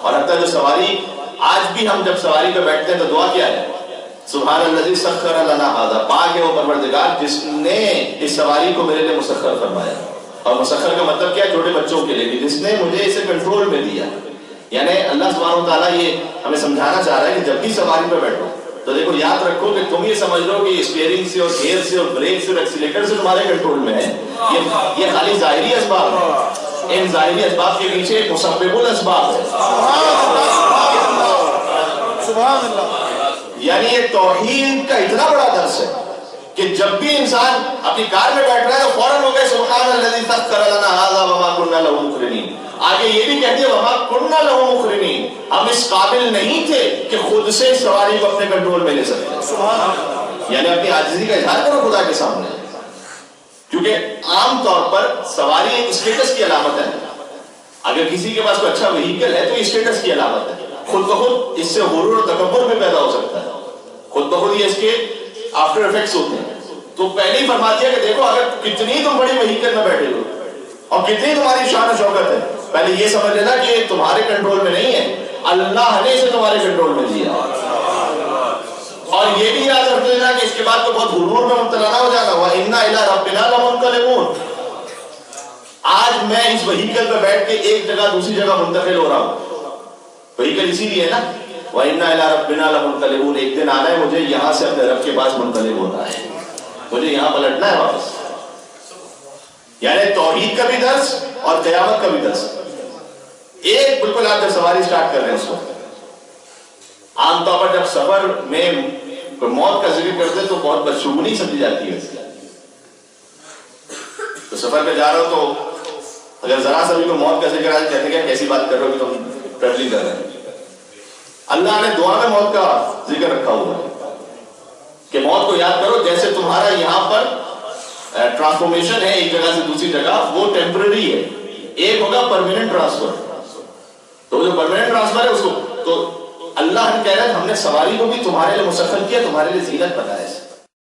اور حتیٰ جو سواری آج بھی ہم جب سواری پہ بیٹھتے ہیں تو دعا کیا ہے؟ سبحان الذی سخر لنا ھذا، پاک ہے وہ پروردگار جس نے اس سواری کو میرے لیے مسخر فرمایا. اور مسخر کا مطلب کیا ہے؟ چھوٹے بچوں کے لیے بھی، جس نے مجھے اسے کنٹرول میں دیا. یعنی اللہ سبحانہ و تعالیٰ یہ ہمیں سمجھانا چاہ رہا ہے کہ جب بھی سواری پہ بیٹھو تو دیکھو یاد رکھو کہ تم یہ سمجھ لو کہ اسٹیئرنگ سے اور گیئر سے اور بریک سے اور ایکسیلیٹر سے تمہارے کنٹرول میں ہے. یہ خالی ظاہری اسباب ہے. ان ظاہری اسباب کے پیچھے ایک مسبب الاسباب ہے. سبحان اللہ. یعنی یہ توحید کا اتنا بڑا درس ہے کہ جب بھی انسان اپنی کار میں بیٹھ رہا ہے تو فوراً ہو گئے سبحان الذی سخر لنا ھذا وما كنا له مقرنین. آگے یہ بھی کہتے ہیں وما كنا له مقرنین، ہم اس قابل نہیں تھے کہ خود سے سواری کو اپنے کنٹرول میں لے سکتے. یعنی اپنی عاجزی کا اظہار کرو خدا کے سامنے. کیونکہ عام طور پر سواری ایک اسٹیٹس کی علامت ہے. اگر کسی کے پاس کوئی اچھا وہیکل ہے تو یہ اسٹیٹس کی علامت ہے. خود بخود اس سے غرور اور تکبر بھی پیدا ہو سکتا ہے. خود بخود یہ اس کے آفٹر افیکٹس ہوتے ہیں. تو پہلے ہی فرما دیا کہ دیکھو اگر کتنی تم بڑی وہیکل میں بیٹھے ہو اور کتنی تمہاری شان و شوکت ہے، پہلے یہ سمجھ لینا کہ تمہارے کنٹرول میں نہیں ہے، اللہ نے اسے تمہارے کنٹرول میں دیا. اور یہ بھی یاد رکھ لینا کہ اس کے بعد تو بہت غرور میں مبتلا نہ ہو جانا. وَإِنَّا إِلَىٰ رَبِّنَا لَمُنْقَلِبُونَ. آج میں اس وہیکل پہ بیٹھ کے ایک جگہ دوسری جگہ منتقل ہو رہا ہوں. وہیکل اسی لیے ہے نا، وَإِنَّا إِلَىٰ رَبِّنَا لَمُنْقَلِبُونَ. ایک دن آنا ہے مجھے یہاں سے اپنے رب کے پاس منقلب ہونا ہے، مجھے یہاں پلٹنا ہے واپس. یعنی توحید کا بھی درس اور قیامت کا بھی درس. ایک بالکل آپ جب سواری سٹارٹ کر رہے ہیں اس وقت، عام طور پر جب سفر میں کوئی موت کا ذکر کرتے ہیں تو بہت بدشگونی سمجھی جاتی ہے. تو سفر پہ جا رہا ہو تو اگر ذرا سا بھی کوئی موت کا ذکر آئے کہتے ہیں کیسی بات کر رہے ہو کہ تم ٹریولنگ کر رہے ہیں. اللہ نے دعا میں موت کا ذکر رکھا ہوا ہے کہ موت کو یاد کرو جیسے تمہارا یہاں پر ٹرانسفارمیشن ہے ایک جگہ سے دوسری جگہ، وہ ٹیمپرری ہے. ایک ہوگا پرماننٹ ٹرانسفر. تو جو پرماننٹ ٹرانسفر ہے اس کو تو اللہ نے کہہ رہا ہے ہم نے سواری کو بھی تمہارے لیے مسخر کیا، تمہارے لیے زینت بنایا ہے.